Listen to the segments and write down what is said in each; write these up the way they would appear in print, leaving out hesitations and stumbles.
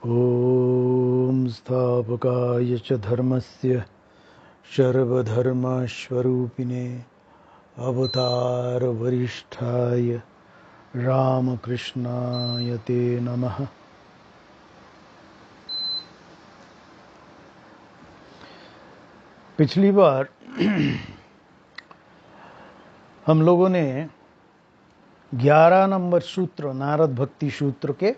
ॐ स्थापकाय च धर्मस्य सर्वधर्मस्वरूपिणे अवतारवरिष्ठाय रामकृष्णाय ते नमः। पिछली बार हम लोगों ने 11 नंबर सूत्र नारद भक्ति सूत्र के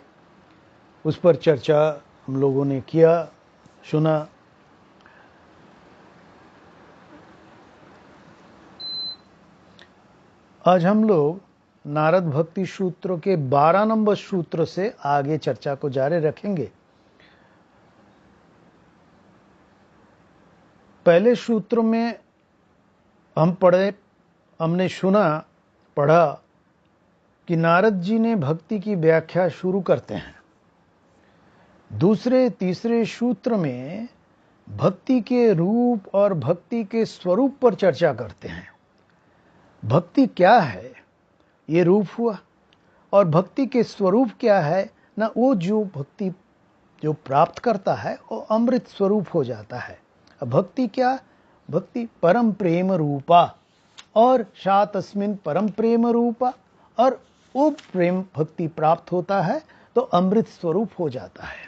उस पर चर्चा हम लोगों ने किया, सुना। आज हम लोग नारद भक्ति सूत्र के 12 नंबर सूत्र से आगे चर्चा को जारी रखेंगे। पहले सूत्र में हमने पढ़ा कि नारद जी ने भक्ति की व्याख्या शुरू करते हैं। दूसरे तीसरे सूत्र में भक्ति के रूप और भक्ति के स्वरूप पर चर्चा करते हैं। भक्ति क्या है, ये रूप हुआ, और भक्ति के स्वरूप क्या है ना, वो जो भक्ति जो प्राप्त करता है वो अमृत स्वरूप हो जाता है। अब भक्ति क्या? भक्ति परम प्रेम रूपा, और शातस्मिन परम प्रेम रूपा, और वो प्रेम भक्ति प्राप्त होता है तो अमृत स्वरूप हो जाता है।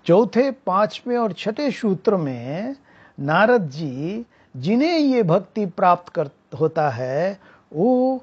चौथे, पांचवें और छठे सूत्र में नारद जी जिन्हें ये भक्ति प्राप्त होता है वो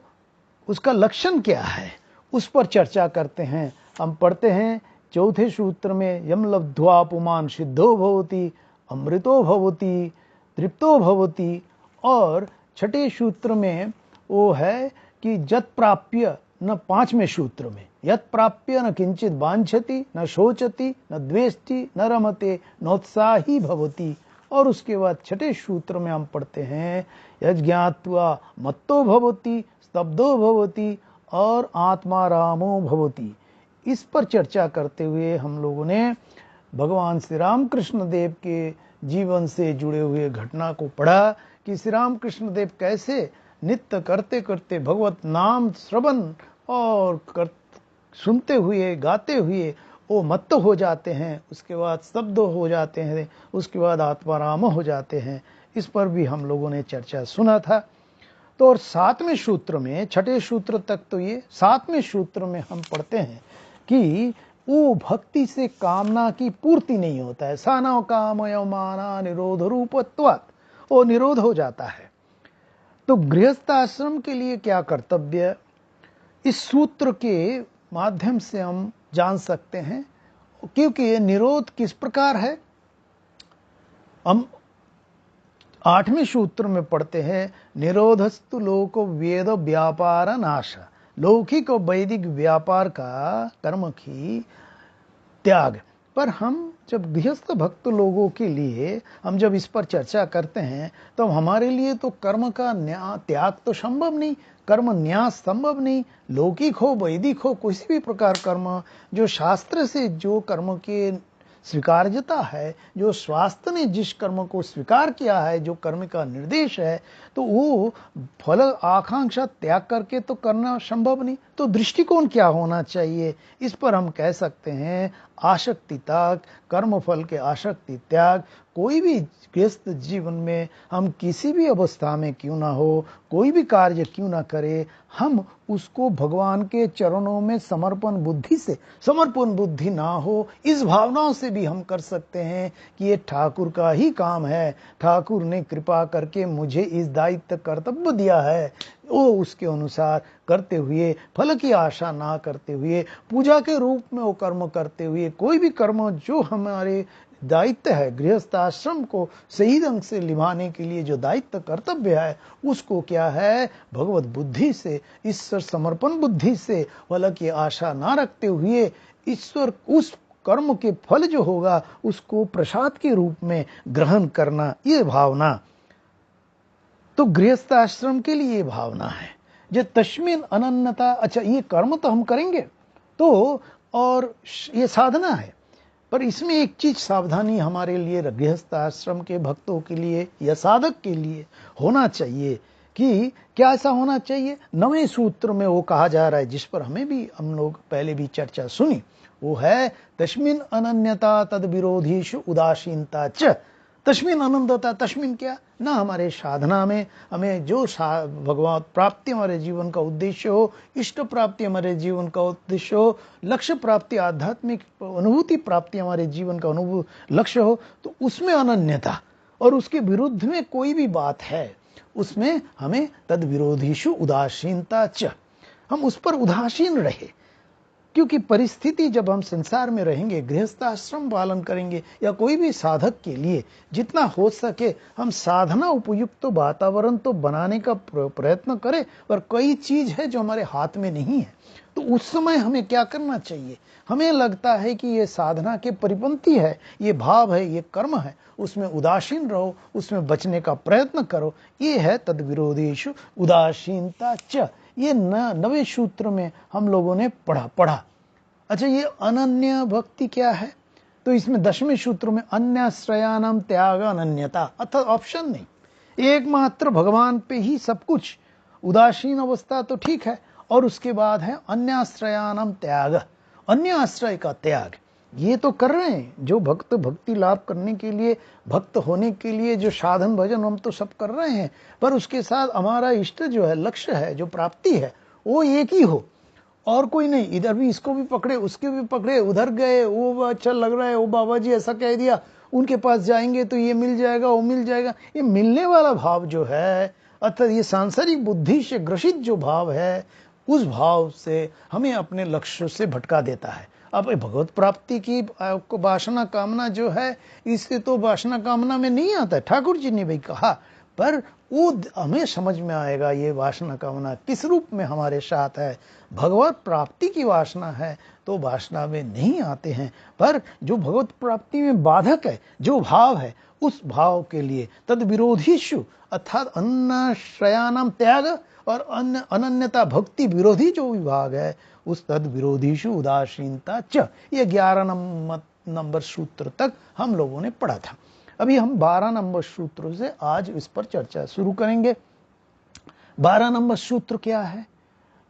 उसका लक्षण क्या है उस पर चर्चा करते हैं। हम पढ़ते हैं चौथे सूत्र में, यम लब्ध्वा पुमान् सिद्धो भवति अमृतो भवति तृप्तो भवति, और छठे सूत्र में वो है कि जत प्राप्य न, पांचवें सूत्र में, यत प्राप्य न किंचित वांछति न शोचति न द्वेष्टि न रमते नोत्साही भवति। और उसके बाद छठे सूत्र में हम पढ़ते हैं यज्ञात्वा मत्तो भवति स्तब्धो भवति और आत्मा रामो भवति। इस पर चर्चा करते हुए हम लोगों ने भगवान श्री रामकृष्ण देव के जीवन से जुड़े हुए घटना को पढ़ा कि श्री रामकृष्ण देव कैसे नित्य करते करते भगवत नाम श्रवण और सुनते हुए गाते हुए वो मत्त हो जाते हैं, उसके बाद स्तब्ध हो जाते हैं, उसके बाद आत्माराम हो जाते हैं। इस पर भी हम लोगों ने चर्चा सुना था। तो और सातवें सूत्र में, छठे सूत्र तक तो ये, सातवें सूत्र में हम पढ़ते हैं कि वो भक्ति से कामना की पूर्ति नहीं होता है। साना कामयमाना निरोध रूपत्वात्, वो निरोध हो जाता है। तो गृहस्थ आश्रम के लिए क्या कर्तव्य, इस सूत्र के माध्यम से हम जान सकते हैं। क्योंकि ये निरोध किस प्रकार है, हम आठवें सूत्र में पढ़ते हैं, निरोधस्तु लोक वेद व्यापार नाश, लौकिक और वैदिक व्यापार का कर्म की त्याग। पर हम जब गृहस्थ भक्त लोगों के लिए हम जब इस पर चर्चा करते हैं तो हमारे लिए तो कर्म का त्याग तो संभव नहीं, कर्म न्यास संभव नहीं। लौकिक हो वैदिक हो, किसी भी प्रकार कर्म जो शास्त्र से जो कर्म के स्वीकार्यता है, जो शास्त्र ने जिस कर्म को स्वीकार किया है, जो कर्म का निर्देश है, तो वो फल आकांक्षा त्याग करके तो करना संभव नहीं। तो दृष्टिकोण क्या होना चाहिए, इस पर हम कह सकते हैं आसक्ति त्याग, कर्म फल के आसक्ति त्याग। कोई भी गृहस्थ जीवन में हम किसी भी अवस्था में क्यों ना हो, कोई भी कार्य क्यों ना करे, हम उसको भगवान के चरणों में समर्पण बुद्धि से, समर्पण बुद्धि ना हो इस भावनाओं से भी हम कर सकते हैं कि ये ठाकुर का ही काम है, ठाकुर ने कृपा करके मुझे इस दायित्व कर्तव्य दिया है, वो उसके अनुसार करते हुए, फल की आशा ना करते हुए, पूजा के रूप में वो कर्म करते हुए, कोई भी कर्म जो हमारे दायित्व है, गृहस्थ आश्रम को सही ढंग से निभाने के लिए जो दायित्व कर्तव्य है, उसको क्या है, भगवत बुद्धि से, ईश्वर समर्पण बुद्धि से, फल की आशा ना रखते हुए ईश्वर उस कर्म के फल जो होगा उसको प्रसाद के रूप में ग्रहण करना, ये भावना तो गृहस्थ आश्रम के लिए ये भावना है। जो तस्मिन अनन्यता, अच्छा ये कर्म तो हम करेंगे तो, और ये साधना है, पर इसमें एक चीज सावधानी हमारे लिए गृहस्थ आश्रम के भक्तों के लिए या साधक के लिए होना चाहिए कि क्या ऐसा होना चाहिए। 9वें सूत्र में वो कहा जा रहा है, जिस पर हम लोग पहले भी चर्चा सुनी, वो है तस्मिन अनन्यता तद विरोधीषु उदासीनता च। तस्मिन अनंतता, तस्मिन क्या ना, हमारे साधना में हमें जो भगवान प्राप्ति हमारे जीवन का उद्देश्य हो, इष्ट प्राप्ति हमारे जीवन का उद्देश्य हो, लक्ष्य प्राप्ति आध्यात्मिक अनुभूति प्राप्ति हमारे जीवन का लक्ष्य हो, तो उसमें अनन्यता और उसके विरुद्ध में कोई भी बात है उसमें हमें तद विरोधीषु उदासीनता च, हम उस पर उदासीन रहे। क्योंकि परिस्थिति, जब हम संसार में रहेंगे, गृहस्थाश्रम पालन करेंगे या कोई भी साधक के लिए जितना हो सके हम साधना उपयुक्त वातावरण तो बनाने का प्रयत्न करें, पर कई चीज है जो हमारे हाथ में नहीं है। तो उस समय हमें क्या करना चाहिए। हमें लगता है कि ये साधना के परिपंथी है, ये भाव है, ये कर्म है, उसमें उदासीन रहो, उसमें बचने का प्रयत्न करो। ये है तद विरोधीषु उदासीनता च। ये 9वें सूत्र में हम लोगों ने पढ़ा। अच्छा, ये अनन्य भक्ति क्या है, तो इसमें 10वें सूत्र में अन्याश्रयानाम त्याग अनन्यता, अर्थात ऑप्शन नहीं, एकमात्र भगवान पे ही सब कुछ। उदासीन अवस्था तो ठीक है, और उसके बाद है अन्याश्रयानाम त्याग, अन्य आश्रय का त्याग। ये तो कर रहे हैं जो भक्त भक्ति लाभ करने के लिए, भक्त होने के लिए जो साधन भजन हम तो सब कर रहे हैं, पर उसके साथ हमारा इष्ट जो है, लक्ष्य है, जो प्राप्ति है, वो एक ही हो और कोई नहीं। इधर भी इसको भी पकड़े, उसके भी पकड़े, उधर गए, वो अच्छा लग रहा है, वो बाबा जी ऐसा कह दिया, उनके पास जाएंगे तो ये मिल जाएगा, वो मिल जाएगा। ये मिलने वाला भाव जो है, अर्थात ये सांसारिक बुद्धि से ग्रसित जो भाव है, उस भाव से हमें अपने लक्ष्य से भटका देता है। अब भगवत प्राप्ति की वासना कामना जो है, इससे तो वासना कामना में नहीं आता है। ठाकुर जी ने भी कहा, पर वो हमें समझ में आएगा ये वासना कामना किस रूप में हमारे साथ है। भगवत प्राप्ति की वासना है तो वासना में नहीं आते हैं, पर जो भगवत प्राप्ति में बाधक है, जो भाव है, उस भाव के लिए तद विरोधीषु, अर्थात अन्याश्रयानाम त्याग और अनन्यता भक्ति विरोधी जो विभाग है, उस तद विरोधीषु उदासीनता च। ये 11 नंबर सूत्र तक हम लोगों ने पढ़ा था। अभी हम 12 नंबर सूत्र से आज इस पर चर्चा शुरू करेंगे। 12 नंबर सूत्र क्या है।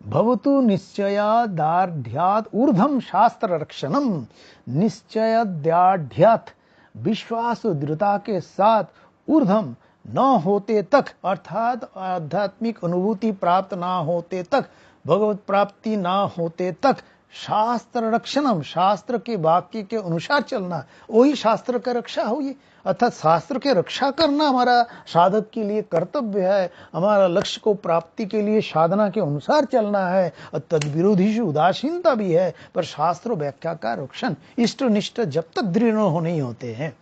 भवतु निश्चयादार्ढ्यात् ऊर्ध्वं शास्त्र रक्षणम। निश्चयादार्ढ्यात् विश्वास दृढ़ता के साथ ऊर्ध्वं न होते तक, अर्थात आध्यात्मिक अनुभूति प्राप्त ना होते तक, भगवत प्राप्ति ना होते तक, शास्त्र रक्षणम, शास्त्र के वाक्य के अनुसार चलना, वही शास्त्र का रक्षा होगी। अर्थात शास्त्र के रक्षा करना हमारा साधक के लिए कर्तव्य है। हमारा लक्ष्य को प्राप्ति के लिए साधना के अनुसार चलना है। तद विरोधी उदासीनता भी है, पर शास्त्र व्याख्या का रक्षण, इष्ट निष्ठ जब तक दृढ़ नहीं होते हैं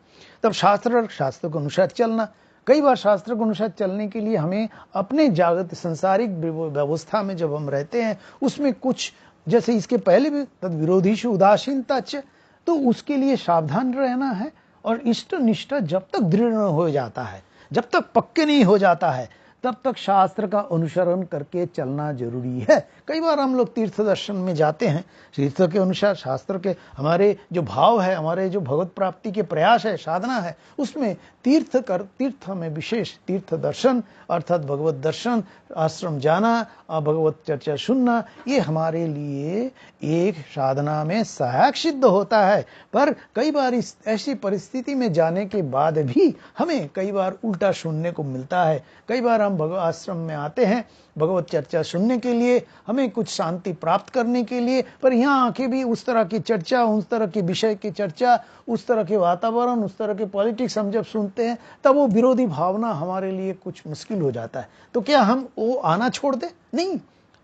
तब शास्त्र के अनुसार चलना। कई बार शास्त्र के अनुसार चलने के लिए हमें अपने जागृत संसारिक व्यवस्था में जब हम रहते हैं, उसमें कुछ, जैसे इसके पहले भी तद विरोधीषु उदासीनता च, तो उसके लिए सावधान रहना है। और इष्ट निष्ठा जब तक दृढ़ हो जाता है, जब तक पक्के नहीं हो जाता है, तब तक शास्त्र का अनुसरण करके चलना जरूरी है। कई बार हम लोग तीर्थ दर्शन में जाते हैं, तीर्थ के अनुसार शास्त्र के हमारे जो भाव है, हमारे जो भगवत प्राप्ति के प्रयास है, साधना है, उसमें तीर्थ में विशेष तीर्थ दर्शन, अर्थात भगवत दर्शन, आश्रम जाना, भगवत चर्चा सुनना, ये हमारे लिए एक साधना में सहायक सिद्ध होता है। पर कई बार इस ऐसी परिस्थिति में जाने के बाद भी हमें कई बार उल्टा सुनने को मिलता है। कई बार हम भगवत आश्रम में आते हैं भगवत चर्चा सुनने के लिए, हमें कुछ शांति प्राप्त करने के लिए, पर यहाँ आके भी उस तरह की चर्चा, उस तरह के विषय की चर्चा, उस तरह के वातावरण, उस तरह के पॉलिटिक्स हम जब सुनते हैं, तब वो विरोधी भावना हमारे लिए कुछ मुश्किल हो जाता है। तो क्या हम वो आना छोड़ दें? नहीं,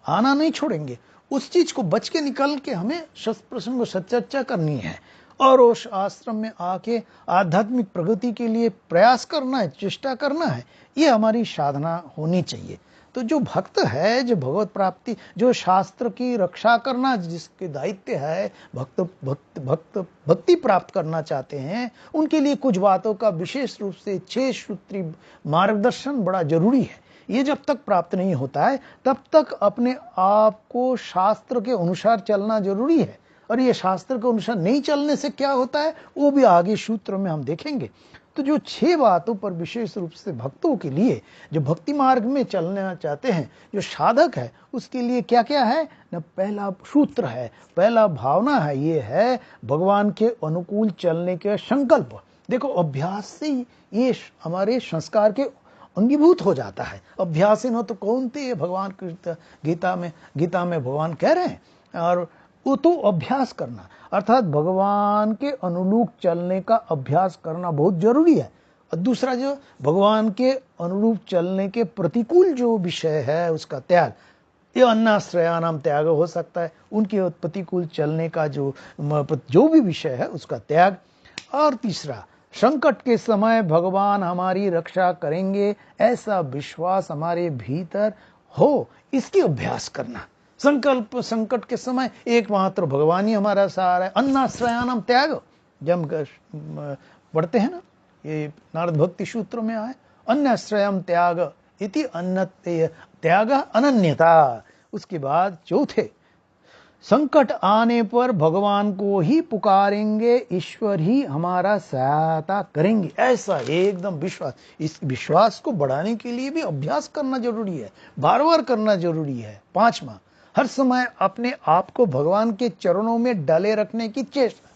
आना नहीं छोड़ेंगे। उस चीज को बच के निकल के हमें सत्प्रसंग सच्चर्चा करनी है और उस आश्रम में आके आध्यात्मिक प्रगति के लिए प्रयास करना है, चेष्टा करना है। ये हमारी साधना होनी चाहिए। तो जो भक्त है, जो भगवत प्राप्ति, जो शास्त्र की रक्षा करना जिसके दायित्व है, भक्ति प्राप्त करना चाहते हैं, उनके लिए कुछ बातों का विशेष रूप से 6 सूत्री मार्गदर्शन बड़ा जरूरी है। ये जब तक प्राप्त नहीं होता है, तब तक अपने आप को शास्त्र के अनुसार चलना जरूरी है। और ये शास्त्र के अनुसार नहीं चलने से क्या होता है, वो भी आगे सूत्र में हम देखेंगे। तो जो 6 बातों पर विशेष रूप से भक्तों के लिए, जो भक्ति मार्ग में चलना चाहते हैं, जो साधक है, उसके लिए क्या क्या है ना, पहला सूत्र है, पहला भावना है, ये है भगवान के अनुकूल चलने के संकल्प। देखो, अभ्यास से ये हमारे संस्कार के अंगीभूत हो जाता है। अभ्यास न तो कौनते, भगवान गीता में भगवान कह रहे हैं, और वो तो अभ्यास करना, अर्थात भगवान के अनुरूप चलने का अभ्यास करना बहुत जरूरी है। और दूसरा, जो भगवान के अनुरूप चलने के प्रतिकूल जो विषय है उसका त्याग, ये अन्नाश्रयानाम त्याग हो सकता है, उनके प्रतिकूल चलने का जो भी विषय है उसका त्याग। और तीसरा, संकट के समय भगवान हमारी रक्षा करेंगे, ऐसा विश्वास हमारे भीतर हो, इसकी अभ्यास करना। संकट के समय एकमात्र भगवान ही हमारा सहारा है। अन्नाश्रयानाम त्याग, जब पढ़ते हैं ना, ये नारद भक्ति सूत्र में आए, अन्नाश्रयम त्याग इति अन्न त्याग अनन्यता। उसके बाद चौथे, संकट आने पर भगवान को ही पुकारेंगे, ईश्वर ही हमारा सहायता करेंगे, ऐसा एकदम विश्वास। इस विश्वास को बढ़ाने के लिए भी अभ्यास करना जरूरी है, बार बार करना जरूरी है। पांचवा, हर समय अपने आप को भगवान के चरणों में डाले रखने की चेष्टा।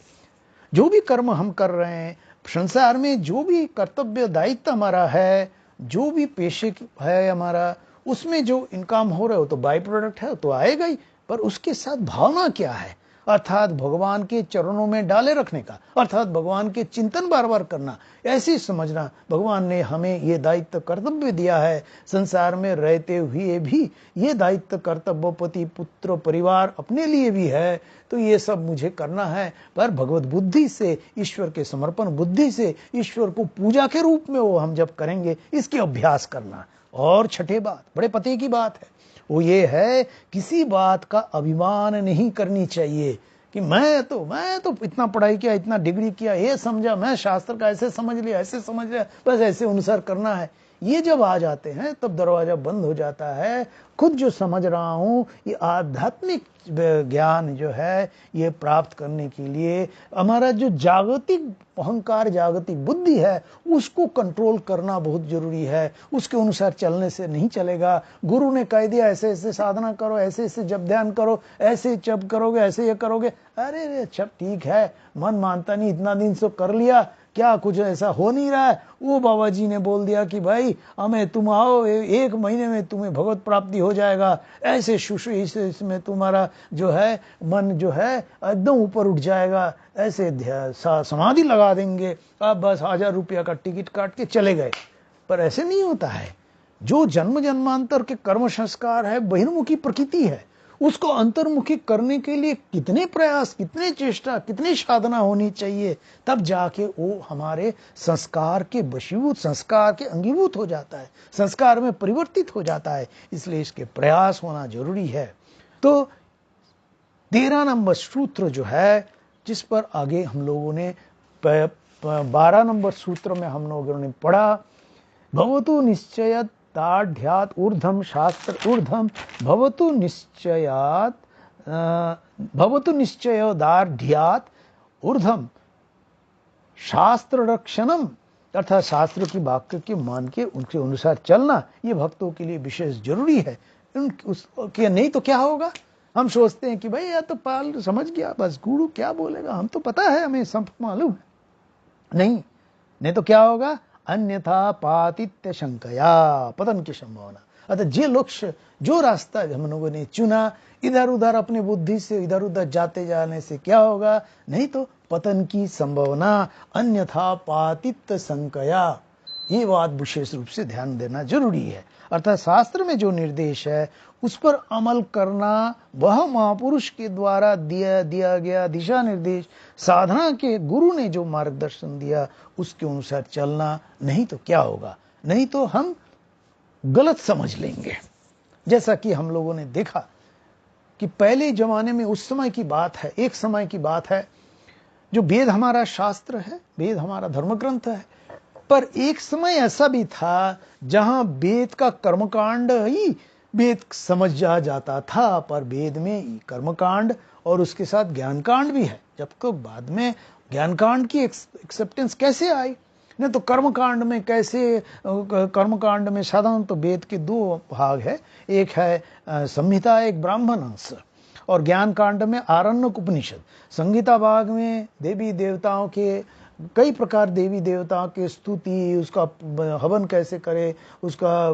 जो भी कर्म हम कर रहे हैं संसार में, जो भी कर्तव्य दायित्व हमारा है, जो भी पेशे है हमारा, उसमें जो इनकम हो रहा हो तो बाई प्रोडक्ट है, तो आएगा ही, पर उसके साथ भावना क्या है, अर्थात भगवान के चरणों में डाले रखने का, अर्थात भगवान के चिंतन बार बार करना। ऐसे समझना भगवान ने हमें ये दायित्व कर्तव्य दिया है, संसार में रहते हुए भी ये दायित्व कर्तव्य पति पुत्र परिवार अपने लिए भी है, तो ये सब मुझे करना है, पर भगवत बुद्धि से, ईश्वर के समर्पण बुद्धि से, ईश्वर को पूजा के रूप में वो हम जब करेंगे, इसके अभ्यास करना। और छठे बात, बड़े पते की बात है, वो ये है, किसी बात का अभिमान नहीं करनी चाहिए कि मैं तो इतना पढ़ाई किया, इतना डिग्री किया, ये समझा, मैं शास्त्र का ऐसे समझ लिया, ऐसे समझ लिया, बस ऐसे अनुसार करना है। ये जब आ जाते हैं तब दरवाजा बंद हो जाता है। खुद जो समझ रहा हूं, ये आध्यात्मिक ज्ञान जो है, ये प्राप्त करने के लिए हमारा जो जागतिक अहंकार, जागतिक बुद्धि है, उसको कंट्रोल करना बहुत जरूरी है। उसके अनुसार चलने से नहीं चलेगा। गुरु ने कह दिया ऐसे ऐसे साधना करो, ऐसे ऐसे जब ध्यान करो, ऐसे जब करोगे, ऐसे ये करोगे, अरे अच्छा ठीक है, मन मानता नहीं, इतना दिन से कर लिया, क्या कुछ ऐसा हो नहीं रहा है। वो बाबा जी ने बोल दिया कि भाई हमें तुम आओ, 1 महीने में तुम्हें भगवत प्राप्ति हो जाएगा, ऐसे इसमें तुम्हारा जो है मन जो है एकदम ऊपर उठ जाएगा, ऐसे समाधि लगा देंगे, आप बस 1000 रुपया का टिकट काट के चले गए। पर ऐसे नहीं होता है। जो जन्म जन्मांतर के कर्म संस्कार है, बहिर्मुखी प्रकृति है, उसको अंतर्मुखी करने के लिए कितने प्रयास, कितने चेष्टा, कितनी साधना होनी चाहिए, तब जाके वो हमारे संस्कार के वशीभूत, संस्कार के अंगीभूत हो जाता है, संस्कार में परिवर्तित हो जाता है। इसलिए इसके प्रयास होना जरूरी है। तो 13 नंबर सूत्र जो है, जिस पर आगे हम लोगों ने 12 नंबर सूत्र में हम लोगों ने पढ़ा, भवतु निश्चयत दार्ढ्यात ऊर्ध्वम शास्त्र ऊर्ध्वम भवतु निश्चय दार्ढ्यात ऊर्ध्वम शास्त्र रक्षणम, अर्थात शास्त्र की वाक्य के मान के उनके अनुसार चलना, ये भक्तों के लिए विशेष जरूरी है। उसके नहीं तो क्या होगा, हम सोचते हैं कि भाई या तो पाल समझ गया, बस गुरु क्या बोलेगा, हम तो पता है, हमें सब मालूम है। नहीं तो क्या होगा, अन्यथा पातित्य शंकया, पतन की संभावना। अतः जे लक्ष्य, जो रास्ता हम लोगों ने चुना, इधर उधर अपनी बुद्धि से इधर उधर जाते जाने से क्या होगा, नहीं तो पतन की संभावना। अन्यथा पातित्य शंकया, ये बात विशेष रूप से ध्यान देना जरूरी है। अर्थात शास्त्र में जो निर्देश है उस पर अमल करना, वह महापुरुष के द्वारा दिया गया दिशा निर्देश, साधना के गुरु ने जो मार्गदर्शन दिया उसके अनुसार चलना। नहीं तो क्या होगा, नहीं तो हम गलत समझ लेंगे। जैसा कि हम लोगों ने देखा कि पहले जमाने में, उस समय की बात है, एक समय की बात है, जो वेद हमारा शास्त्र है, वेद हमारा धर्म ग्रंथ है, पर एक समय ऐसा भी था जहां वेद का कर्मकांड ही वेद समझ जाता था, पर वेद में कर्मकांड और उसके साथ ज्ञान कांड भी है। जबकि बाद में ज्ञान कांड की एक्सेप्टेंस कैसे आई, नहीं तो कर्मकांड में कैसे, कर्मकांड में साधारण तो वेद के दो भाग है, एक है संहिता, एक ब्राह्मण अंश, और ज्ञान कांड में आरण्यक उपनिषद। संहिता भाग में देवी देवताओं के कई प्रकार, देवी देवताओं के स्तुति, उसका हवन कैसे करे, उसका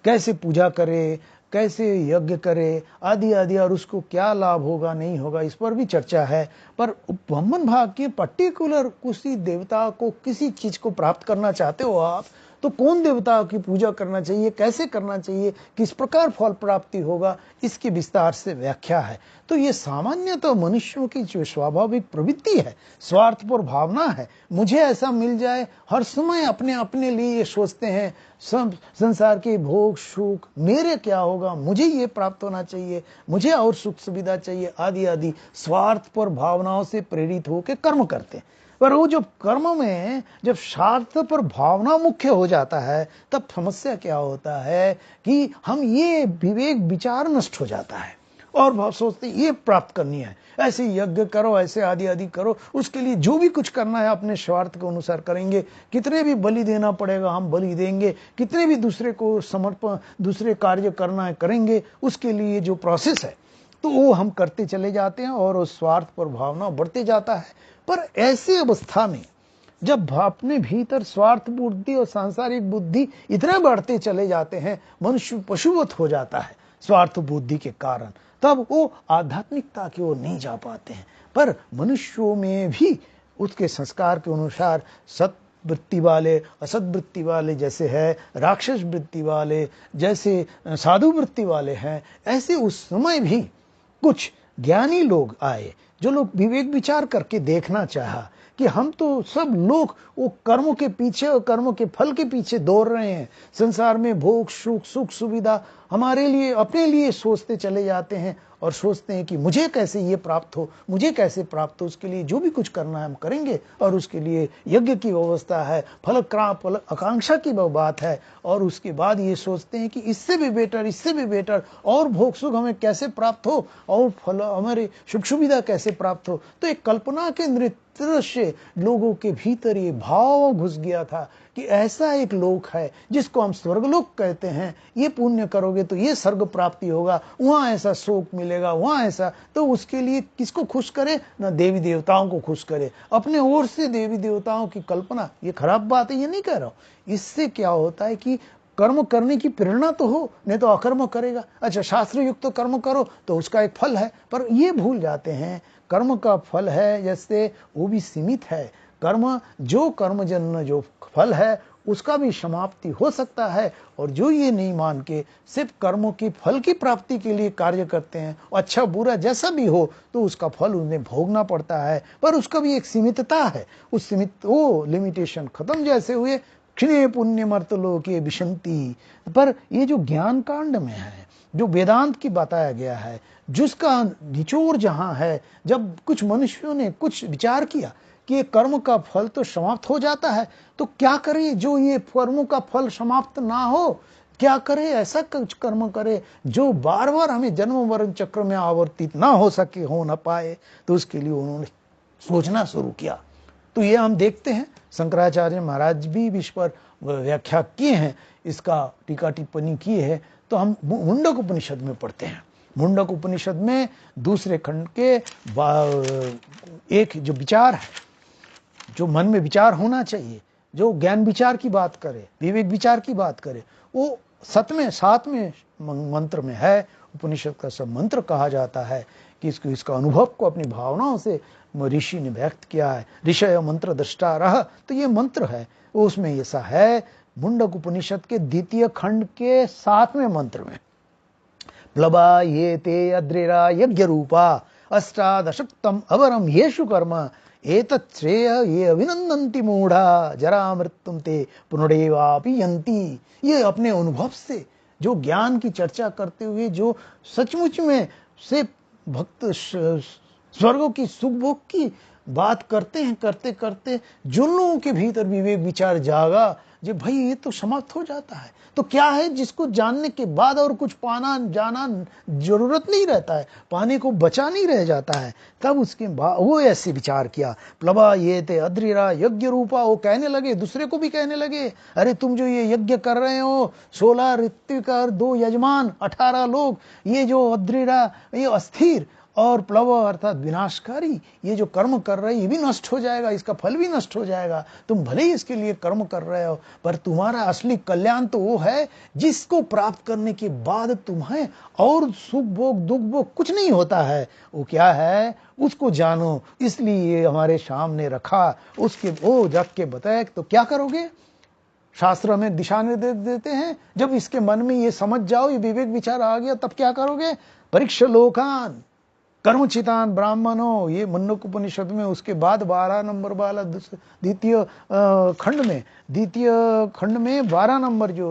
कैसे पूजा करे, कैसे यज्ञ करे, आदि आदि, और उसको क्या लाभ होगा नहीं होगा, इस पर भी चर्चा है। पर ब्राह्मण भाग के पर्टिकुलर किसी देवता को, किसी चीज को प्राप्त करना चाहते हो आप, तो कौन देवता की पूजा करना चाहिए, कैसे करना चाहिए, किस प्रकार फल प्राप्ति होगा, इसकी विस्तार से व्याख्या है। तो ये सामान्यतः मनुष्यों की जो स्वाभाविक प्रवृत्ति है, स्वार्थपर भावना है, मुझे ऐसा मिल जाए, हर समय अपने अपने लिए ये सोचते हैं, सब संसार के भोग सुख मेरे क्या होगा, मुझे ये प्राप्त होना चाहिए, मुझे और सुख सुविधा चाहिए, आदि आदि स्वार्थपर भावनाओं से प्रेरित होकर कर्म करते हैं। पर वो जब कर्म में जब स्वार्थ पर भावना मुख्य हो जाता है, तब समस्या क्या होता है कि हम ये विवेक विचार नष्ट हो जाता है और भाव सोचते ये प्राप्त करनी है, ऐसे यज्ञ करो, ऐसे आदि आदि करो, उसके लिए जो भी कुछ करना है अपने स्वार्थ के अनुसार करेंगे, कितने भी बलि देना पड़ेगा हम बलि देंगे, कितने भी दूसरे को समर्पण, दूसरे कार्य करना है करेंगे, उसके लिए जो प्रोसेस है तो वो हम करते चले जाते हैं और उस स्वार्थ पर भावना बढ़ते जाता है। पर ऐसी अवस्था में जब अपने भीतर स्वार्थ बुद्धि और सांसारिक बुद्धि इतने बढ़ते चले जाते हैं, मनुष्य पशुवत हो जाता है स्वार्थ बुद्धि के कारण, तब वो आध्यात्मिकता की ओर नहीं जा पाते हैं। पर मनुष्यों में भी उसके संस्कार के अनुसार सत वृत्ति वाले, असत वृत्ति वाले जैसे है, राक्षस वृत्ति वाले जैसे, साधु वृत्ति वाले हैं, ऐसे उस समय भी कुछ ज्ञानी लोग आए, जो लोग विवेक विचार करके देखना चाहा कि हम तो सब लोग वो कर्मों के पीछे और कर्मों के फल के पीछे दौड़ रहे हैं, संसार में भोग सुख सुख सुविधा हमारे लिए अपने लिए सोचते चले जाते हैं और सोचते हैं कि मुझे कैसे ये प्राप्त हो, मुझे कैसे प्राप्त हो, उसके लिए जो भी कुछ करना है हम करेंगे, और उसके लिए यज्ञ की व्यवस्था है, फल आकांक्षा की बात है, और उसके बाद ये सोचते हैं कि इससे भी बेटर, इससे भी बेटर, और भोग सुख हमें कैसे प्राप्त हो, और फल हमारे सुख सुविधा कैसे प्राप्त हो। तो एक कल्पना के नृत्य से लोगों के भीतर ये भाव घुस गया था कि ऐसा एक लोक है जिसको हम स्वर्गलोक कहते हैं, ये पुण्य करोगे तो ये स्वर्ग प्राप्ति होगा, वहां ऐसा शोक मिलेगा, वहां ऐसा। तो उसके लिए किसको खुश करे, ना देवी देवताओं को खुश करे, अपने ओर से देवी देवताओं की कल्पना। ये खराब बात है, ये नहीं कह रहा हूं। इससे क्या होता है कि कर्म करने की प्रेरणा तो हो, नहीं तो अकर्म करेगा। अच्छा, शास्त्र युक्त तो कर्म करो तो उसका एक फल है, पर ये भूल जाते हैं कर्म का फल है जैसे वो भी सीमित है। कर्म जो कर्मजन्य जो फल है उसका भी समाप्ति हो सकता है, और जो ये नहीं मान के सिर्फ कर्मों की फल की प्राप्ति के लिए कार्य करते हैं, अच्छा बुरा जैसा भी हो तो उसका फल उन्हें भोगना पड़ता है, पर उसका भी एक सीमितता है। उस सीमित वो लिमिटेशन खत्म जैसे हुए क्षीणे पुण्यमर्तलोके विशंति। पर ये जो ज्ञान कांड में है, जो वेदांत की बताया गया है, जिसका निचोड़ जहां है, जब कुछ मनुष्यों ने कुछ विचार किया कि ये कर्म का फल तो समाप्त हो जाता है, तो क्या करें जो ये कर्मों का फल समाप्त ना हो, क्या करे, ऐसा कुछ कर्म करे जो बार बार हमें जन्म मरण चक्र में आवर्तित ना हो सके, हो ना पाए। तो उसके लिए उन्होंने सोचना शुरू किया। तो ये हम देखते हैं शंकराचार्य महाराज भी इस पर व्याख्या किए हैं, इसका टीका टिप्पणी की है। तो हम मुंडक उपनिषद में पढ़ते हैं। मुंडक उपनिषद में दूसरे खंड के एक जो विचार है, जो मन में विचार होना चाहिए, जो ज्ञान विचार की बात करे, विवेक विचार की बात करे, वो 7वें मंत्र में है। उपनिषद का सब मंत्र कहा जाता है कि इसका अनुभव को अपनी भावनाओं से ऋषि ने व्यक्त किया है। ऋषय मंत्र दृष्टा रह, तो ये मंत्र है, उसमें ऐसा है। मुंडक उपनिषद के द्वितीय खंड के 7वें मंत्र में, प्लबा ये ते अद्रिरा यज्ञ रूपा अष्टादशक्तम अवरम येषु कर्म एतत् श्रेय ये अभिनंदन्ति मूढ़ा जरा मृत्युम ते पुनरेवापि यन्ति। ये अपने अनुभव से जो ज्ञान की चर्चा करते हुए जो सचमुच में से भक्त स्वर्गों की सुख भोग की बात करते हैं, करते करते जो लोगों के भीतर विवेक विचार जागा, जो भाई ये तो समाप्त हो जाता है। तो क्या है जिसको जानने के बाद और कुछ पाना जाना जरूरत नहीं रहता है, पाने को बचा नहीं रह जाता है। तब उसके बाद वो ऐसे विचार किया, प्लवा ये ते अद्रिरा यज्ञ रूपा। वो कहने लगे, दूसरे को भी कहने लगे, अरे तुम जो ये यज्ञ कर रहे हो, 16 ऋत्विक और 2 यजमान 18 लोग, ये जो अद्रिरा, ये अस्थिर और प्लव अर्थात विनाशकारी ये जो कर्म कर रहे, ये भी नष्ट हो जाएगा, इसका फल भी नष्ट हो जाएगा। तुम भले ही इसके लिए कर्म कर रहे हो, पर तुम्हारा असली कल्याण तो वो है जिसको प्राप्त करने के बाद तुम्हें और सुख भोग दुख भोग कुछ नहीं होता है। वो क्या है उसको जानो, इसलिए हमारे सामने रखा। उसके वो जग के बताए तो क्या करोगे। शास्त्र हमें दिशा निर्देश देते हैं, जब इसके मन में ये समझ जाओ, ये विवेक विचार आ गया, तब क्या करोगे। परीक्षा लोकान कर्मचितान ब्राह्मणों, ये मुंडक उपनिषद में उसके बाद 12 नंबर वाला द्वितीय खंड में 12 नंबर जो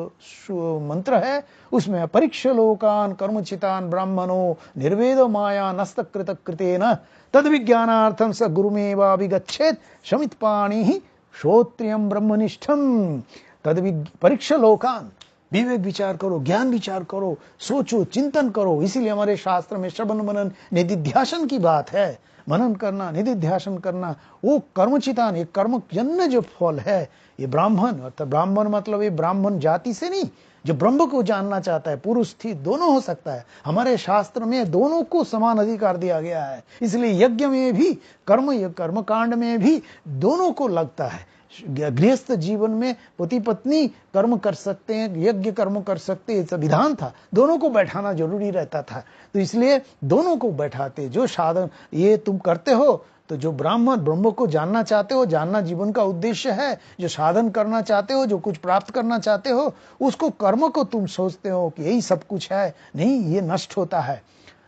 मंत्र है उसमें परीक्षा लोकान कर्मचितान ब्राह्मणों निर्वेद माया नस्त कृत कृतेन तद विज्ञानार्थम स गुरुमेवाभिगच्छेत् शमित पाणि श्रोत्रियम ब्रह्मनिष्ठम। परीक्षा लोकान, विवेक विचार करो, ज्ञान विचार करो, सोचो, चिंतन करो। इसीलिए हमारे शास्त्र में श्रवण मनन निधिध्यासन की बात है। मनन करना, निधिध्यासन करना, वो कर्मचितान, ये कर्मजन्य जो फल है, ये ब्राह्मण अर्थात ब्राह्मण मतलब ये ब्राह्मण जाति से नहीं, जो ब्रह्म को जानना चाहता है, पुरुष स्त्री दोनों हो सकता है। हमारे शास्त्र में दोनों को समान अधिकार दिया गया है, इसलिए यज्ञ में भी कर्म कांड में भी दोनों को लगता है। गृहस्थ जीवन में पति पत्नी कर्म कर सकते हैं, यज्ञ कर्म कर सकते हैं, संविधान था, दोनों को बैठाना जरूरी रहता था। तो इसलिए दोनों को बैठाते। जो साधन ये तुम करते हो, तो जो ब्रह्म को जानना चाहते हो, जानना जीवन का उद्देश्य है, जो साधन करना चाहते हो, जो कुछ प्राप्त करना चाहते हो, उसको कर्म को तुम सोचते हो कि यही सब कुछ है, नहीं, ये नष्ट होता है।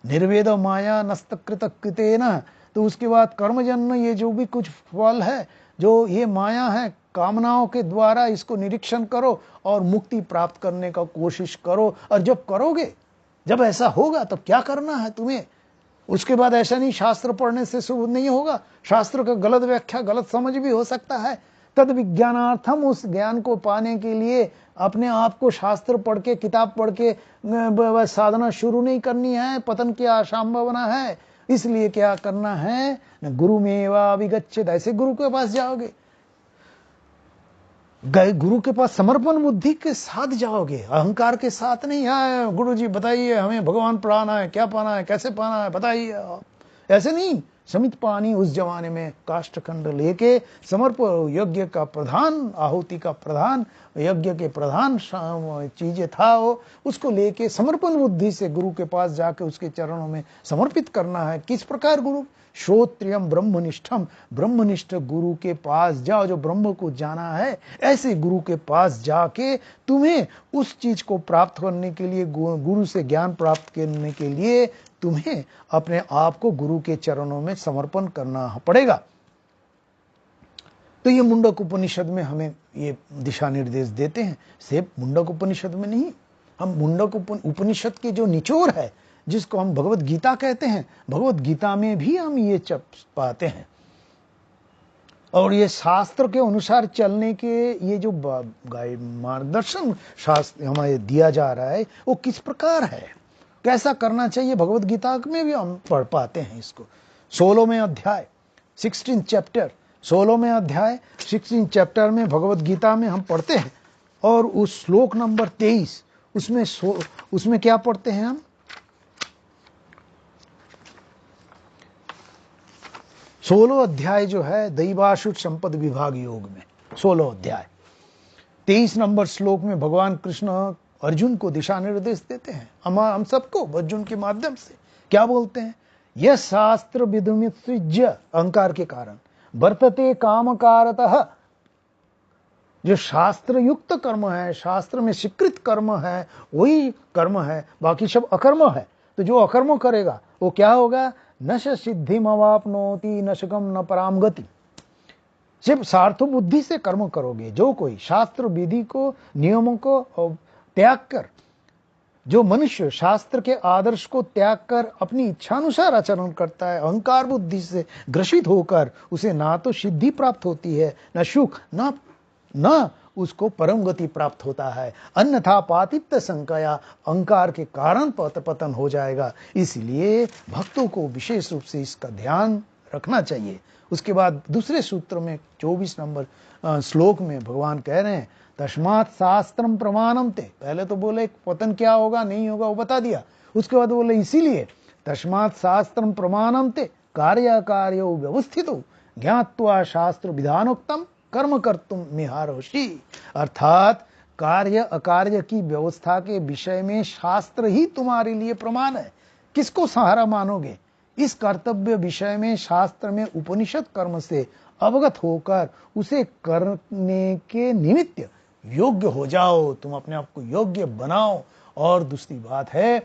निर्वेद माया नस्तकृत कृतेन, तो उसके बाद कर्मजन्य ये जो भी कुछ फल है, जो ये माया है, कामनाओं के द्वारा इसको निरीक्षण करो और मुक्ति प्राप्त करने का कोशिश करो। और जब करोगे, जब ऐसा होगा तब क्या करना है तुम्हें। उसके बाद ऐसा नहीं शास्त्र पढ़ने से शुभ नहीं होगा, शास्त्र का गलत व्याख्या गलत समझ भी हो सकता है। तद विज्ञानार्थम, उस ज्ञान को पाने के लिए अपने आप को शास्त्र पढ़ के, किताब पढ़ के साधना शुरू नहीं करनी है, पतन की असंभावना है। इसलिए क्या करना है, गुरु मेवा विगच्छेत्, ऐसे गुरु के पास जाओगे, गुरु के पास समर्पण बुद्धि के साथ जाओगे, अहंकार के साथ नहीं है। गुरु जी बताइए हमें भगवान पाना है, क्या पाना है, कैसे पाना है, बताइए आप, ऐसे नहीं। समित पानी उस जमाने में काष्ठखंड लेके समर्पण, यज्ञ का प्रधान, आहुति का प्रधान, यज्ञ के प्रधान चीजें था वो, उसको लेके समर्पण बुद्धि से गुरु के पास जाके उसके चरणों में समर्पित करना है। किस प्रकार गुरु, श्रोत्रियम ब्रह्मनिष्ठम, ब्रह्मनिष्ठ गुरु के पास जाओ, जो ब्रह्म को जाना है। ऐसे गुरु के पास जाके तुम्हें उस चीज को प्राप्त करने के लिए, गुरु से ज्ञान प्राप्त करने के लिए तुम्हें अपने आप को गुरु के चरणों में समर्पण करना पड़ेगा। तो ये मुंडक उपनिषद में हमें ये दिशा निर्देश देते हैं, सिर्फ मुंडक उपनिषद में नहीं, हम मुंडक उपनिषद के जो निचोड़ है, जिसको हम भगवत गीता कहते हैं, भगवत गीता में भी हम ये पाते हैं। और ये शास्त्र के अनुसार चलने के ये जो मार्गदर्शन शास्त्र हमें दिया जा रहा है, वो किस प्रकार है, कैसा करना चाहिए, भगवत गीता में भी हम पढ़ पाते हैं इसको। 16वें अध्याय 16 चैप्टर, 16वें अध्याय 16 चैप्टर में भगवत गीता में हम पढ़ते हैं। और उस श्लोक नंबर 23 उसमें क्या पढ़ते हैं हम, 16 अध्याय जो है दैवासुर संपद विभाग योग में, 16 अध्याय 23 नंबर श्लोक में भगवान कृष्ण अर्जुन को दिशा निर्देश देते हैं, हम सबको अर्जुन के माध्यम से। क्या बोलते हैं, यह शास्त्र विधुमित्सृज्य, अहंकार के कारण, वर्तते कामकारतः, जो शास्त्र युक्त कर्म है, शास्त्र में स्वीकृत कर्म है, वही कर्म है, बाकी सब अकर्म है। तो जो अकर्म करेगा वो क्या होगा, न सिद्धिम अवाप्नोति न सुगम न पराम गति। सिर्फ सार्थ बुद्धि से कर्म करोगे, जो कोई शास्त्र विधि को, नियमों को त्याग कर, जो मनुष्य शास्त्र के आदर्श को त्याग कर अपनी इच्छानुसार आचरण करता है, अहंकार बुद्धि से ग्रसित होकर, उसे ना तो सिद्धि प्राप्त होती है, न सुख, न उसको परम गति प्राप्त होता है। अन्यथा पातित्य संकया, अहंकार के कारण पतन हो जाएगा। इसलिए भक्तों को विशेष रूप से इसका ध्यान रखना चाहिए। उसके बाद दूसरे सूत्र में 24 नंबर श्लोक में भगवान कह रहे हैं, तस्मात् शास्त्रम प्रमाणम ते। पहले तो बोले पतन क्या होगा नहीं होगा वो बता दिया, उसके बाद बोले इसीलिए तस्मात् शास्त्रम प्रमाणम ते कार्य कार्यो व्यवस्थितो ज्ञात्वा शास्त्र विधानोक्तम कर्म कर्तुम मिहारोषि। अर्थात कार्य अकार्य की व्यवस्था के विषय में शास्त्र ही तुम्हारे लिए प्रमाण है। किसको सहारा मानोगे? इस कर्तव्य विषय में शास्त्र में उपनिषद कर्म से अवगत होकर उसे करने के निमित्त योग्य हो जाओ, तुम अपने आप को योग्य बनाओ। और दूसरी बात है,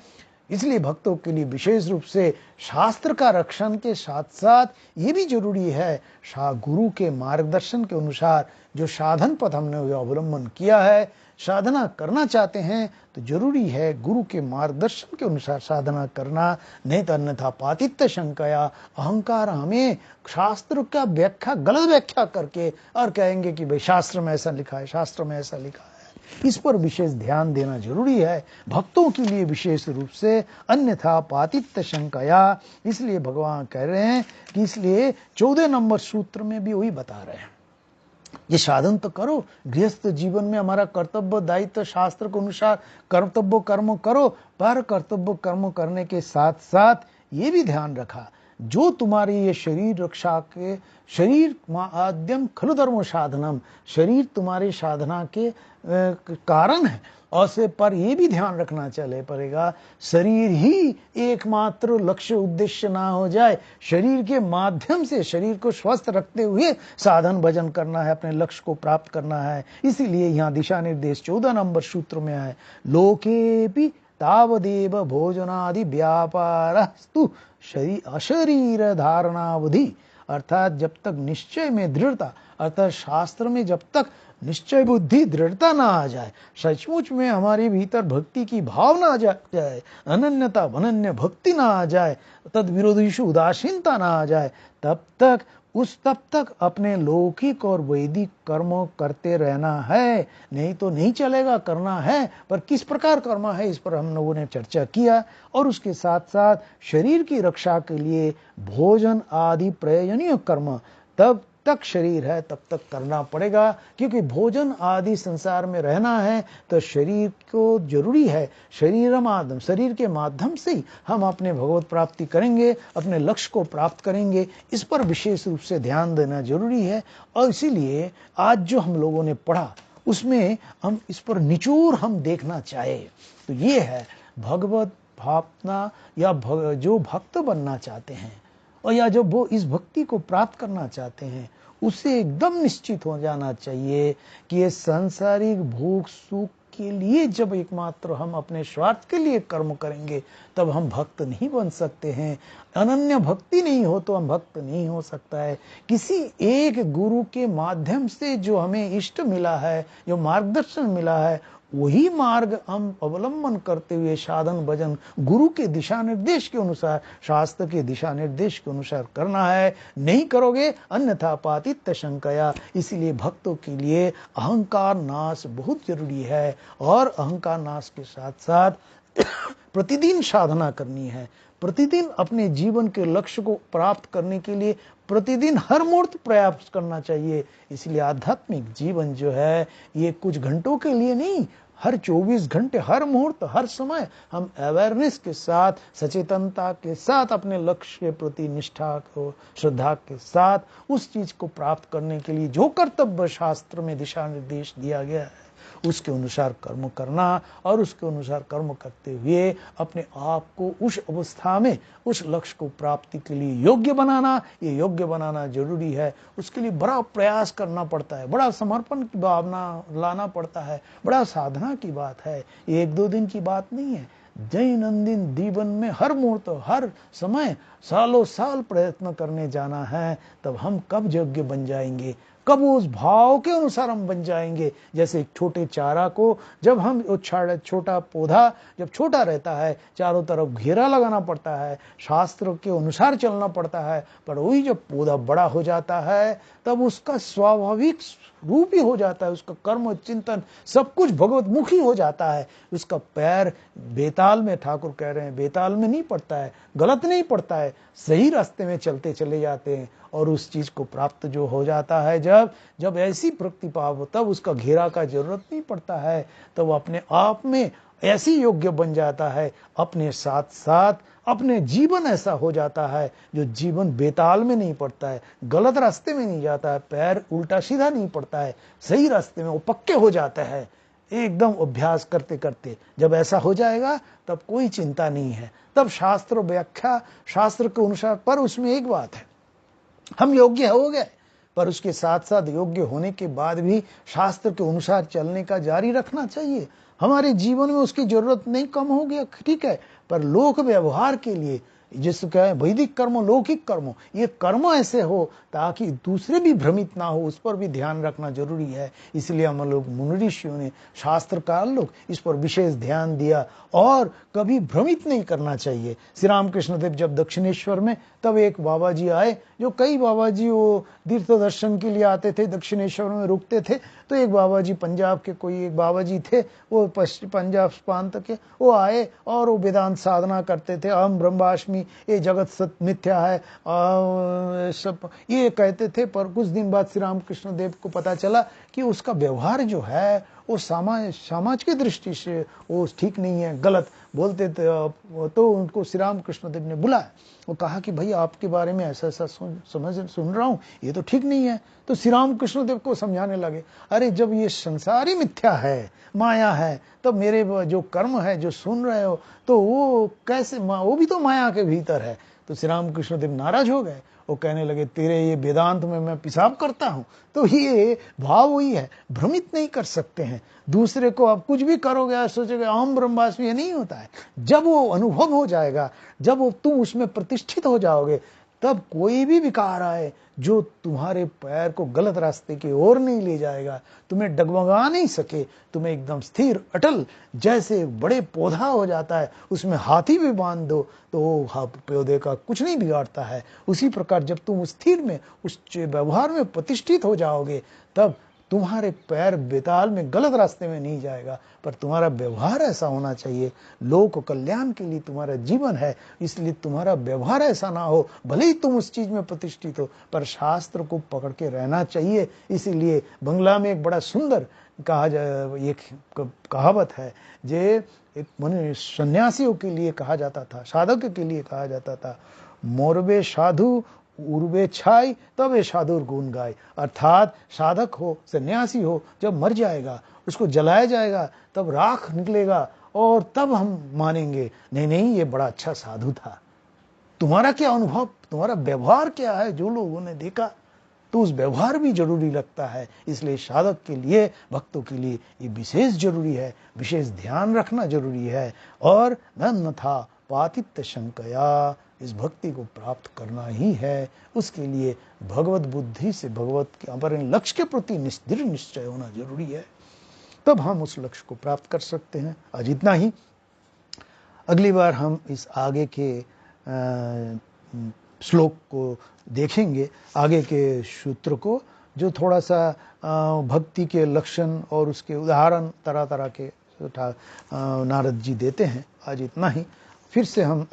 इसलिए भक्तों के लिए विशेष रूप से शास्त्र का रक्षण के साथ साथ ये भी जरूरी है, गुरु के मार्गदर्शन के अनुसार जो साधन पथ हमने अवलंबन किया है, साधना करना चाहते हैं तो जरूरी है गुरु के मार्गदर्शन के अनुसार साधना करना, नहीं तो अन्यथा पातित्य शंकया, अहंकार हमें शास्त्र का व्याख्या गलत व्याख्या करके और कहेंगे कि भाई शास्त्र में ऐसा लिखा है, शास्त्र में ऐसा लिखा है। इस पर विशेष ध्यान देना जरूरी है भक्तों के लिए विशेष रूप से, अन्यथा पातित्य शंकया। इसलिए भगवान कह रहे हैं कि इसलिए 14 नंबर सूत्र में भी वही बता रहे हैं, ये साधन तो करो, गृहस्थ जीवन में हमारा कर्तव्य दायित्व शास्त्र के अनुसार कर्तव्य कर्म करो, पर कर्तव्य कर्म करने के साथ साथ ये भी ध्यान रखा, जो तुम्हारी ये शरीर रक्षा के, शरीर आद्यम खलु धर्म साधनम, शरीर तुम्हारी साधना के कारण है। और से पर ये भी ध्यान रखना चले पड़ेगा, शरीर ही एकमात्र लक्ष्य उद्देश्य ना हो जाए। शरीर के माध्यम से शरीर को स्वस्थ रखते हुए साधन भजन करना है, अपने लक्ष्य को प्राप्त करना है। इसीलिए यहाँ दिशा निर्देश 14 नंबर सूत्र में है, लोकेपि तावदेव भोजनादि व्यापारस्तु अशरीर धारणावधि। अर्थात जब तक निश्चय में दृढ़ता, अर्थात शास्त्र में जब तक निश्चय बुद्धि दृढ़ता ना आ जाए, सचमुच में हमारे भीतर भक्ति की भावना आ जाए, अनन्यता अनन्य भक्ति ना आ जाए, तद विरोधीषु उदासीनता ना आ जाए, तब तक अपने लौकिक और वैदिक कर्म करते रहना है। नहीं तो नहीं चलेगा, करना है, पर किस प्रकार करना है इस पर हम लोगों ने चर्चा किया। और उसके साथ साथ शरीर की रक्षा के लिए भोजन आदि प्रयोजनीय कर्म तब तक शरीर है तब तक करना पड़ेगा, क्योंकि भोजन आदि संसार में रहना है तो शरीर को जरूरी है। शरीर के माध्यम से ही हम अपने भगवत प्राप्ति करेंगे, अपने लक्ष्य को प्राप्त करेंगे। इस पर विशेष रूप से ध्यान देना जरूरी है। और इसीलिए आज जो हम लोगों ने पढ़ा उसमें हम इस पर निचोड़ हम देखना चाहे तो ये है, भगवत भावना या जो भक्त बनना चाहते हैं और या जो वो इस भक्ति को प्राप्त करना चाहते हैं, उसे एकदम निश्चित हो जाना चाहिए कि ये सांसारिक भोग सुख के लिए जब एकमात्र हम अपने स्वार्थ के लिए कर्म करेंगे तब हम भक्त नहीं बन सकते हैं। अनन्य भक्ति नहीं हो तो हम भक्त नहीं हो सकता है। किसी एक गुरु के माध्यम से जो हमें इष्ट मिला है, जो मार्गदर्शन मिला है, वही मार्ग हम अवलंबन करते हुए साधन भजन गुरु के दिशा निर्देश के अनुसार, शास्त्र के दिशा निर्देश के अनुसार करना है। नहीं करोगे अन्यथा पातित्य शंकया। इसीलिए भक्तों के लिए अहंकार नाश बहुत जरूरी है। और अहंकार नाश के साथ साथ प्रतिदिन साधना करनी है। प्रतिदिन अपने जीवन के लक्ष्य को प्राप्त करने के लिए प्रतिदिन हर मुहूर्त प्रयास करना चाहिए। इसलिए आध्यात्मिक जीवन जो है ये कुछ घंटों के लिए नहीं, हर 24 घंटे, हर मुहूर्त, हर समय हम अवेयरनेस के साथ, सचेतनता के साथ, अपने लक्ष्य के प्रति निष्ठा को, श्रद्धा के साथ उस चीज को प्राप्त करने के लिए जो कर्तव्य शास्त्र में दिशा निर्देश दिया गया है उसके अनुसार कर्म करना और उसके अनुसार कर्म करते हुए अपने आप को उस अवस्था में, उस लक्ष्य को प्राप्ति के लिए योग्य बनाना। ये योग्य बनाना जरूरी है। उसके लिए बड़ा प्रयास करना पड़ता है, बड़ा समर्पण की भावना लाना पड़ता है, बड़ा साधना की बात है। ये 1-2 दिन की बात नहीं है। दैनंदिन जीवन में हर मुहूर्त, हर समय, सालों साल प्रयत्न करने जाना है। तब हम कब योग्य बन जाएंगे? कब उस भाव के अनुसार हम बन जाएंगे। जैसे एक छोटे चारा को जब हम छोटा पौधा जब छोटा रहता है, चारों तरफ घेरा लगाना पड़ता है, शास्त्र के अनुसार चलना पड़ता है, पर वही जब पौधा बड़ा हो जाता है तब उसका स्वाभाविक रूप ही हो जाता है, उसका कर्म चिंतन सब कुछ भगवत मुखी हो जाता है। उसका पैर बेताल में, ठाकुर कह रहे हैं, बेताल में नहीं पड़ता है, गलत नहीं पड़ता है, सही रास्ते में चलते चले जाते हैं। और उस चीज को प्राप्त जो हो जाता है, जब ऐसी प्रकृति भाव हो, तब उसका घेरा का जरूरत नहीं पड़ता है, तब अपने आप में ऐसी योग्य बन जाता है। अपने साथ साथ अपने जीवन ऐसा हो जाता है जो जीवन बेताल में नहीं पड़ता है, गलत रास्ते में नहीं जाता है, पैर उल्टा सीधा नहीं पड़ता है, सही रास्ते में वो पक्के हो जाता है एकदम अभ्यास करते करते। जब ऐसा हो जाएगा तब कोई चिंता नहीं है। तब शास्त्र व्याख्या शास्त्र के अनुसार, पर उसमें एक बात है, हम योग्य हो गए, पर उसके साथ साथ योग्य होने के बाद भी शास्त्र के अनुसार चलने का जारी रखना चाहिए। हमारे जीवन में उसकी जरूरत नहीं कम हो गया, ठीक है, पर लोक व्यवहार के लिए, जिसको कहें वैदिक कर्म लौकिक कर्म, ये कर्म ऐसे हो ताकि दूसरे भी भ्रमित ना हो, उस पर भी ध्यान रखना जरूरी है। इसलिए हम लोग मुनि ऋषियों ने, शास्त्रकार लोग इस पर विशेष ध्यान दिया और कभी भ्रमित नहीं करना चाहिए। श्री रामकृष्ण देव जब दक्षिणेश्वर में, तब एक बाबा जी आए, जो कई बाबा जी वो तीर्थ दर्शन के लिए आते थे, दक्षिणेश्वर में रुकते थे। तो एक बाबा जी पंजाब के, कोई एक बाबा जी थे, वो पंजाब प्रांत के, वो आए और वो वेदांत साधना करते थे। अहम ब्रह्मास्मि, ये जगत सत मिथ्या है, सब ये कहते थे। पर कुछ दिन बाद श्री रामकृष्ण देव को पता चला कि उसका व्यवहार जो है वो समाज की दृष्टि से वो ठीक नहीं है, गलत बोलते थे। तो उनको श्री रामकृष्ण देव ने बुलाया, वो कहा कि भाई आपके बारे में ऐसा ऐसा सुन रहा हूं, ये तो ठीक नहीं है। तो श्री रामकृष्ण देव को समझाने लगे, अरे जब ये संसारी मिथ्या है, माया है, तब मेरे जो कर्म है जो सुन रहे हो, तो वो कैसे, वो भी तो माया के भीतर है। तो श्री रामकृष्ण देव नाराज हो गए, वो कहने लगे तेरे ये वेदांत में मैं पेशाब करता हूं। तो ये भाव वही है, भ्रमित नहीं कर सकते हैं दूसरे को। आप कुछ भी करोगे, सोचोगे अहम ब्रह्मास्मि, ये नहीं होता है। जब वो अनुभव हो जाएगा, जब वो तुम उसमें प्रतिष्ठित हो जाओगे, तब कोई भी विकार आए जो तुम्हारे पैर को गलत रास्ते की ओर नहीं ले जाएगा, तुम्हें डगमगा नहीं सके, तुम्हें एकदम स्थिर अटल, जैसे बड़े पौधा हो जाता है, उसमें हाथी भी बांध दो तो वो पौधे का कुछ नहीं बिगाड़ता है। उसी प्रकार जब तुम स्थिर में, उस व्यवहार में प्रतिष्ठित हो जाओगे, तब तुम्हारे पैर बेताल में गलत रास्ते में नहीं जाएगा। पर तुम्हारा व्यवहार ऐसा होना चाहिए, लोक कल्याण के लिए तुम्हारा जीवन है, इसलिए तुम्हारा व्यवहार ऐसा ना हो, भले ही तुम उस चीज में प्रतिष्ठित हो, पर शास्त्र को पकड़ के रहना चाहिए। इसीलिए बंगला में एक बड़ा सुंदर एक कहावत है, जे एक मनुष्य सन्यासियों के लिए कहा जाता था, साधक के लिए कहा जाता था, मोरबे साधु उर्वे छाई तब ये साधुर गुण गाय। अर्थात साधक हो, सन्यासी हो, जब मर जाएगा, उसको जलाया जाएगा, तब राख निकलेगा और तब हम मानेंगे नहीं ये बड़ा अच्छा साधु था। तुम्हारा क्या अनुभव, तुम्हारा व्यवहार क्या है, जो लोगों ने देखा, तो उस व्यवहार भी जरूरी लगता है। इसलिए साधक के लिए, भक्तों के लिए ये विशेष जरूरी है, विशेष ध्यान रखना जरूरी है। और न था पातित्य शंकया, इस भक्ति को प्राप्त करना ही है। उसके लिए भगवत बुद्धि से भगवत के अपने लक्ष्य के प्रति दृढ़ निश्चय होना जरूरी है, तब हम उस लक्ष्य को प्राप्त कर सकते हैं। आज इतना ही। अगली बार हम इस आगे के श्लोक को देखेंगे, आगे के सूत्र को, जो थोड़ा सा भक्ति के लक्षण और उसके उदाहरण तरह तरह के नारद जी देते हैं। आज इतना ही। फिर से हम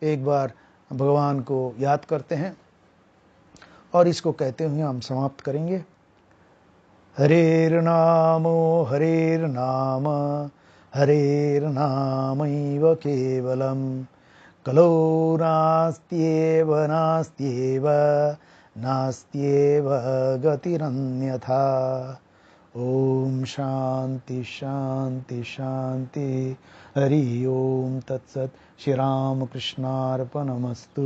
एक बार भगवान को याद करते हैं और इसको कहते हुए हम समाप्त करेंगे। हरेर नाम हरेर नामैव केवलम, कलो नास्त्येव नास्त्येव नास्त्येव गतिरन्यथा। ओम शांति शांति शांति। हरि ओम तत्सत। श्री राम कृष्णार्पणमस्तु।